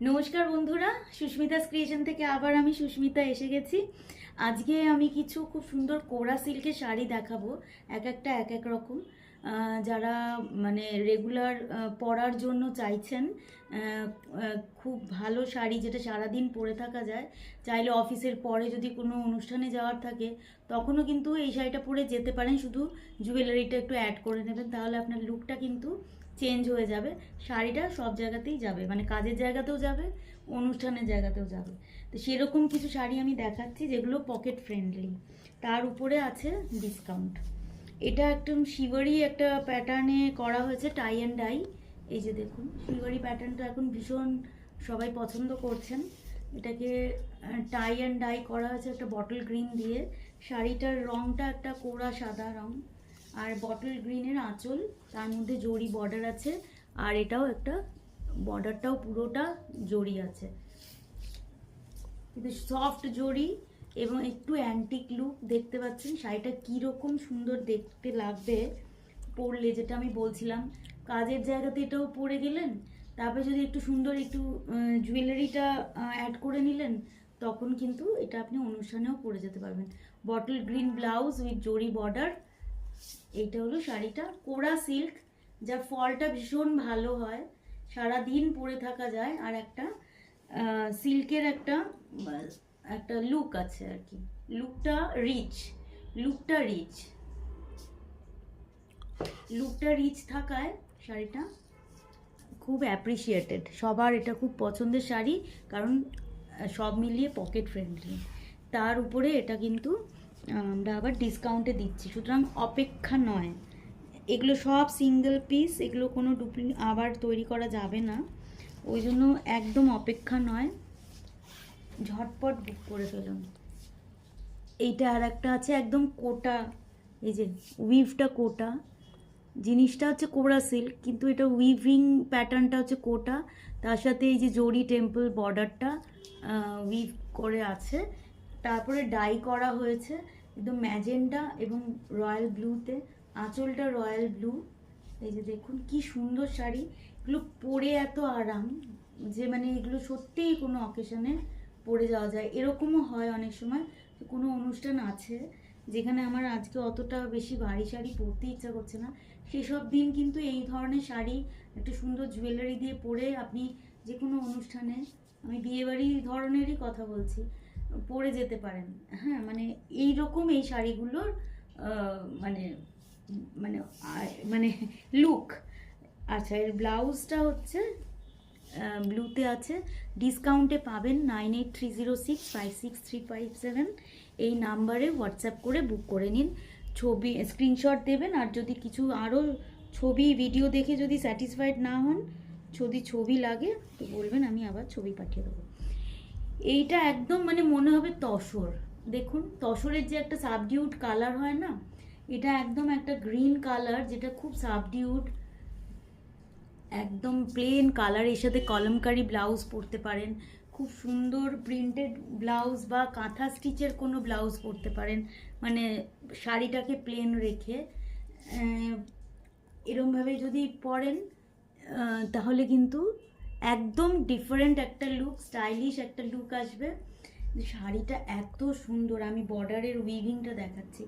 নমস্কার বন্ধুরা, সুস্মিতাস ক্রিয়েশন থেকে আবার আমি সুস্মিতা এসে গেছি। আজকে আমি কিছু খুব সুন্দর কোরা সিল্কের শাড়ি দেখাবো, এক একটা এক এক রকম। যারা মানে রেগুলার পরার জন্য চাইছেন খুব ভালো শাড়ি যেটা সারাদিন পরে থাকা যায়, চাইলে অফিসের পরে যদি কোনো অনুষ্ঠানে যাওয়ার থাকে তখনও কিন্তু এই শাড়িটা পরে যেতে পারেন। শুধু জুয়েলারিটা একটু অ্যাড করে নেবেন, তাহলে আপনার লুকটা কিন্তু চেঞ্জ হয়ে যাবে। শাড়িটা সব জায়গাতেই যাবে, মানে কাজের জায়গাতেও যাবে, অনুষ্ঠানের জায়গাতেও যাবে। তো সেরকম কিছু শাড়ি আমি দেখাচ্ছি যেগুলো পকেট ফ্রেন্ডলি, তার উপরে আছে ডিসকাউন্ট। এটা একদম শিওয়ারি একটা প্যাটার্নে করা হয়েছে, টাই অ্যান্ড ডাই। এই যে দেখুন, শিওয়ারি প্যাটার্নটা এখন ভীষণ সবাই পছন্দ করছেন। এটাকে টাই অ্যান্ড ডাই করা হয়েছে একটা বটল গ্রিন দিয়ে। শাড়িটার রঙটা একটা কোরা সাদা রং, আর বটল গ্রিনের আঁচল, তার মধ্যে জরি বর্ডার আছে, আর এটাও একটা বর্ডারটাও পুরোটা জরি আছে, কিন্তু সফট জরি এবং একটু অ্যান্টিক লুক। দেখতে পাচ্ছেন শাড়িটা কীরকম সুন্দর দেখতে লাগবে পরলে, যেটা আমি বলছিলাম। কাজের জায়গাতে এটাও পরে গেলেন, তারপরে যদি একটু সুন্দর একটু জুয়েলারিটা অ্যাড করে নিলেন, তখন কিন্তু এটা আপনি অনুষ্ঠানেও পরে যেতে পারবেন। বটল গ্রিন ব্লাউজ উইথ জরি বর্ডার। এইটা হলো শাড়িটা, কোরা সিল্ক, যার ফলটা ভীষণ ভালো হয়, সারা দিন পরে থাকা যায়, আর একটা সিল্কের একটা একটা লুক আছে আর কি। লুকটা রিচ, লুকটা রিচ লুকটা রিচ থাকায় শাড়িটা খুব অ্যাপ্রিসিয়েটেড। সবার এটা খুব পছন্দের শাড়ি, কারণ সব মিলিয়ে পকেট ফ্রেন্ডলি। তার উপরে এটা কিন্তু আমরা আবার ডিসকাউন্টে দিচ্ছি, সুতরাং অপেক্ষা নয়। এগুলো সব সিঙ্গেল পিস, এগুলো কোনো আবার তৈরি করা যাবে না, ওই জন্য একদম অপেক্ষা নয়, ঝটপট বুক করে ফেলুন। এইটা আর একটা আছে একদম কোটা, এই যে উইভটা কোটা, জিনিসটা হচ্ছে কোরা সিল্ক, কিন্তু এটা উইভিং প্যাটার্নটা হচ্ছে কোটা, তার সাথে এই যে জরি টেম্পল বর্ডারটা উইভ করে আছে, তারপরে ডাই করা হয়েছে একদম ম্যাজেন্ডা এবং রয়্যাল ব্লুতে, আঁচলটা রয়্যাল ব্লু। এই যে দেখুন কি সুন্দর শাড়ি, এগুলো পরে এত আরাম যে মানে এগুলো সত্যিই কোনো অকেশনে পরে যাওয়া যায়। এরকমও হয় অনেক সময় কোনো অনুষ্ঠান আছে যেখানে আমার আজকে অতটা বেশি ভারী শাড়ি পরতে ইচ্ছা করছে না, সেসব দিন কিন্তু এই ধরনের শাড়ি একটু সুন্দর জুয়েলারি দিয়ে পরে আপনি যে কোনো অনুষ্ঠানে, আমি বিয়েবাড়ি ধরনেরই কথা বলছি, পরে যেতে পারেন। হ্যাঁ, মানে এই রকম এই শাড়িগুলোর মানে মানে মানে লুক। আচ্ছা, এর ব্লাউজটা হচ্ছে ব্লুতে আছে, ডিসকাউন্টে পাবেন 9830656357। এই নাম্বারে হোয়াটসঅ্যাপ করে বুক করে নিন, ছবি স্ক্রিনশট দেবেন, আর যদি কিছু আরও ছবি ভিডিও দেখে যদি স্যাটিসফাইড না হন, যদি ছবি লাগে তো বলবেন, আমি আবার ছবি পাঠিয়ে দেবো। এইটা একদম মানে মনে হবে তসর। দেখুন তসরের যে একটা সাবডিউড কালার হয় না, এটা একদম একটা গ্রিন কালার, যেটা খুব সাবডিউড, একদম প্লেন কালার। এর সাথে কলমকারি ব্লাউজ পরতে পারেন, খুব সুন্দর প্রিন্টেড ব্লাউজ বা কাঁথা স্টিচের কোনো ব্লাউজ পরতে পারেন, মানে শাড়িটাকে প্লেন রেখে এরমভাবে যদি পরেন তাহলে কিন্তু একদম ডিফারেন্ট একটা লুক, স্টাইলিশ একটা লুক আসবে। শাড়িটা এত সুন্দর, আমি বর্ডারের উইভিংটা দেখাচ্ছি,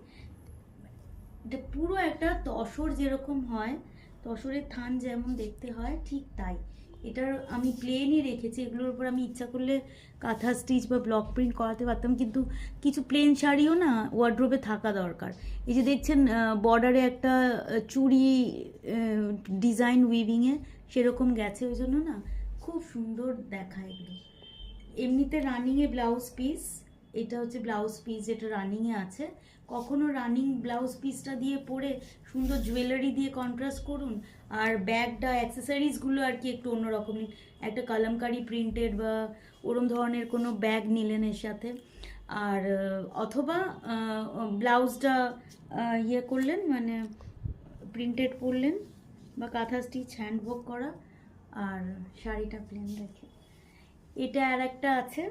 এটা পুরো একটা তসর যেরকম হয়, তসরের থান যেমন দেখতে হয় ঠিক তাই। এটার আমি প্লেনই রেখেছি, এগুলোর উপর আমি ইচ্ছা করলে কাঁথা স্টিচ বা ব্লক প্রিন্ট করাতে পারতাম, কিন্তু কিছু প্লেন শাড়িও না ওয়ার্ড্রোবে থাকা দরকার। এই যে দেখছেন বর্ডারে একটা চুড়ি ডিজাইন উইভিংয়ে সেরকম গেছে, ওই জন্য না খুব সুন্দর দেখায় এগুলো। এমনিতে রানিংয়ে ব্লাউজ পিস, এটা হচ্ছে ব্লাউজ পিস যেটা রানিংয়ে আছে। কখনো রানিং ব্লাউজ পিসটা দিয়ে পরে সুন্দর জুয়েলারি দিয়ে কন্ট্রাস্ট করুন, আর ব্যাগটা অ্যাক্সেসরিজগুলো আর কি একটু অন্যরকম নিন, একটা কলমকারি প্রিন্টেড বা ওরম ধরনের কোনো ব্যাগ নিলেন এর সাথে, আর অথবা ব্লাউজটা ইয়ে করলেন, মানে প্রিন্টেড করলেন বা কাঁথা স্টিচ হ্যান্ডওয়ার্ক করা, আর শাড়িটা প্লেন রেখে। এটা আর একটা আছে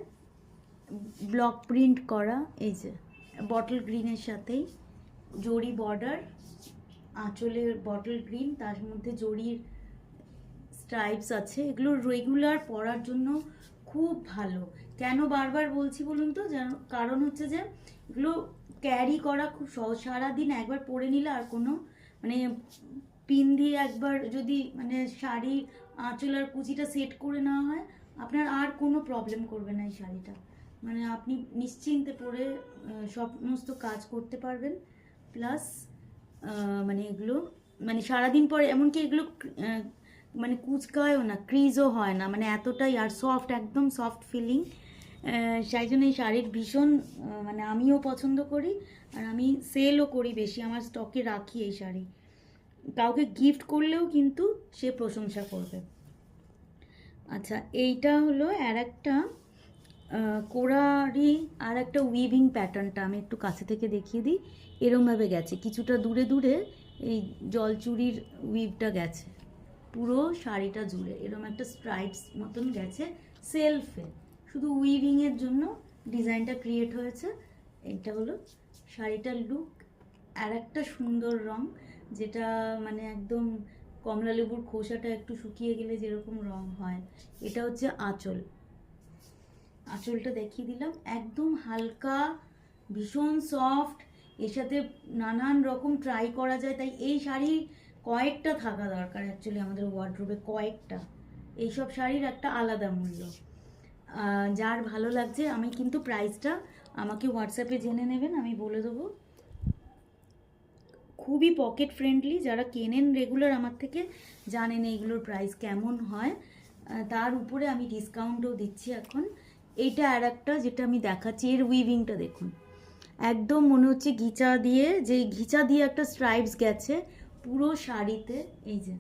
ব্লক প্রিন্ট করা, এই যে বটল গ্রিনের সাথেই জরি বর্ডার, আঁচলের বটল গ্রিন, তার মধ্যে জরির স্ট্রাইপস আছে, এগুলো রেগুলার পরার জন্য খুব ভালো। কেন বারবার বলছি বলুন তো, কারণ হচ্ছে যে এগুলো ক্যারি করা খুব সহজ। সারাদিন একবার পরে নিলে আর কোনো মানে পিন দিয়ে একবার যদি মানে শাড়ির আঁচল আর কুচিটা সেট করে নেওয়া হয়, আপনার আর কোনো প্রবলেম করবে না এই শাড়িটা। মানে আপনি নিশ্চিন্তে পরে সমস্ত কাজ করতে পারবেন। প্লাস মানে এগুলো মানে সারাদিন পরে এমনকি এগুলো মানে কুচকায়ও না, ক্রিজও হয় না, মানে এতটাই আর সফট, একদম সফট ফিলিং। সেই জন্য এই শাড়ির ভীষণ মানে আমিও পছন্দ করি, আর আমি সেলও করি বেশি, আমার স্টকে রাখি এই শাড়ি। কাউকে গিফট করলেও কিন্তু সে প্রশংসা করবে। আচ্ছা, এইটা হলো আর একটা কোরারই আর একটা উইভিং প্যাটার্নটা আমি একটু কাছে থেকে দেখিয়ে দিই। এরমভাবে গেছে, কিছুটা দূরে দূরে এই জলচুরির উইভটা গেছে পুরো শাড়িটা জুড়ে, এরকম একটা স্ট্রাইপস মতন গেছে সেলফে, শুধু উইভিংয়ের জন্য ডিজাইনটা ক্রিয়েট হয়েছে। এটা হলো শাড়িটার লুক। আর একটা সুন্দর রং, যেটা মানে একদম কমলা লেবুর খোসাটা একটু শুকিয়ে গেলে যেরকম রং হয়, এটা হচ্ছে আঁচল। আঁচলটা দেখিয়ে দিলাম, একদম হালকা, ভীষণ সফট, এর সাথে নানান রকম ট্রাই করা যায়। তাই এই শাড়ি কয়েকটা থাকা দরকার অ্যাকচুয়ালি আমাদের ওয়ার্ড্রোবে, কয়েকটা। এইসব শাড়ির একটা আলাদা মূল্য। যার ভালো লাগছে, আমি কিন্তু প্রাইসটা আমাকে হোয়াটসঅ্যাপে জেনে নেবেন, আমি বলে দেবো। খুবই পকেট ফ্রেন্ডলি, যারা কেনেন রেগুলার আমার থেকে জানেন এইগুলোর প্রাইস কেমন হয়। তার উপরে আমি ডিসকাউন্টও দিচ্ছি এখন। এইটা আর একটা যেটা আমি দেখাচ্ছি, এর উইভিংটা দেখুন, একদম মনে হচ্ছে ঘিচা দিয়ে, যে ঘিচা দিয়ে একটা স্ট্রাইপস গেছে পুরো শাড়িতে। এই যে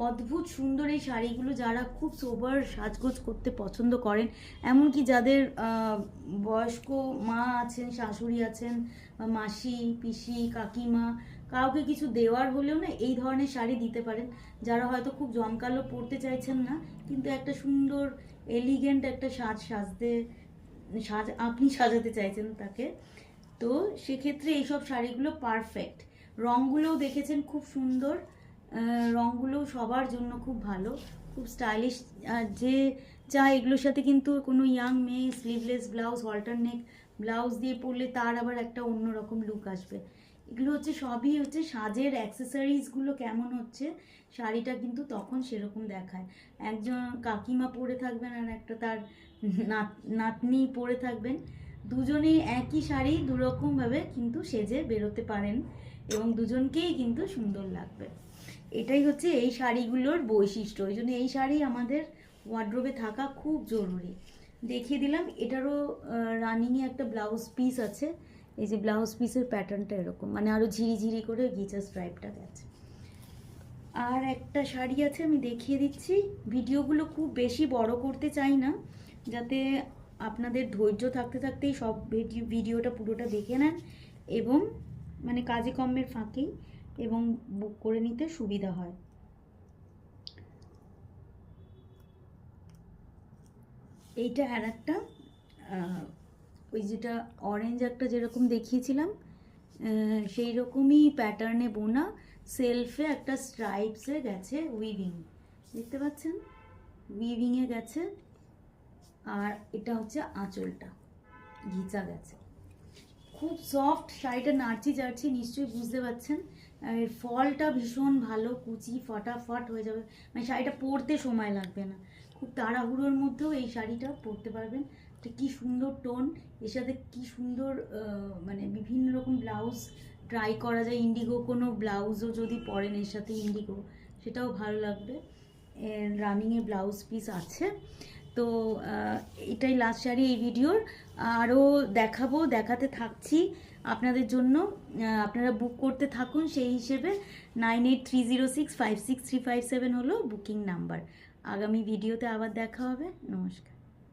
অদ্ভুত সুন্দর এই শাড়িগুলো, যারা খুব সোবার সাজগোজ করতে পছন্দ করেন, এমনকি যাদের বয়স্ক মা আছেন, শাশুড়ি আছেন, বা মাসি, পিসি, কাকিমা, কাউকে কিছু দেওয়ার হলেও না এই ধরনের শাড়ি দিতে পারেন। যারা হয়তো খুব জমকালো পরতে চাইছেন না, কিন্তু একটা সুন্দর এলিগেন্ট একটা আপনি সাজাতে চাইছেন তাকে, তো সেক্ষেত্রে এইসব শাড়িগুলো পারফেক্ট। রঙগুলোও দেখেছেন খুব সুন্দর, রঙগুলো সবার জন্য খুব ভালো, খুব স্টাইলিশ। যে চায় এগুলোর সাথে কিন্তু কোনো ইয়াং মেয়ে স্লিভলেস ব্লাউজ, অল্টারনেট ব্লাউজ দিয়ে পরলে তার আবার একটা অন্যরকম লুক আসবে। এগুলো হচ্ছে সবই হচ্ছে সাজের অ্যাক্সেসরিজগুলো কেমন হচ্ছে, শাড়িটা কিন্তু তখন সেরকম দেখায়। একজন কাকিমা পরে থাকবেন আর একটা তার নাতনি পরে থাকবেন, দুজনেই একই শাড়ি দুরকমভাবে কিন্তু সেজে বেরোতে পারেন, এবং দুজনকেই কিন্তু সুন্দর লাগবে। এটাই হচ্ছে এই শাড়িগুলোর বৈশিষ্ট্য। ওই জন্য এই শাড়ি আমাদের ওয়ার্ড্রোবে থাকা খুব জরুরি। দেখিয়ে দিলাম, এটারও রানিংয়ে একটা ব্লাউজ পিস আছে। এই যে ব্লাউজ পিসের প্যাটার্নটা এরকম, মানে আরও ঝিরিঝিরি করে ঘিচা স্ট্রাইপটা গেছে। আর একটা শাড়ি আছে, আমি দেখিয়ে দিচ্ছি। ভিডিওগুলো খুব বেশি বড় করতে চাই না, যাতে আপনাদের ধৈর্য থাকতে থাকতেই সব ভিডিওটা পুরোটা দেখে নেন, এবং মানে কাজে কর্মের ফাঁকেই এবং বুক করে নিতে সুবিধা হয়। এইটা আর একটা ওই যেটা অরেঞ্জ একটা যেরকম দেখিয়েছিলাম, সেই রকমই প্যাটার্নে বোনা, সেলফে একটা স্ট্রাইপসে গেছে উইভিং, দেখতে পাচ্ছেন, উইভিংয়ে গেছে। আর এটা হচ্ছে আঁচলটা ঘিচা গেছে, খুব সফট শাড়িটা, নাড়ছি চাড়ছি নিশ্চয়ই বুঝতে পারছেন। এর ফলটা ভীষণ ভালো, কুচি ফটাফট হয়ে যাবে, মানে শাড়িটা পরতে সময় লাগবে না, খুব তাড়াহুড়োর মধ্যেও এই শাড়িটা পরতে পারবেন। এটা কি সুন্দর টোন, এর সাথে কি সুন্দর মানে বিভিন্ন রকম ব্লাউজ ট্রাই করা যায়। ইন্ডিগো কোনো ব্লাউজও যদি পরেন এর সাথে ইন্ডিগো, সেটাও ভালো লাগবে। রানিংয়ে ব্লাউজ পিস আছে। তো এটাই লাস্ট শাড়ি এই ভিডিওর, আরও দেখাতে থাকছি আপনাদের জন্য। আপনারা বুক করতে থাকুন, সেই হিসেবে 9830656357 হলো বুকিং নাম্বার। আগামী ভিডিওতে আবার দেখা হবে। নমস্কার।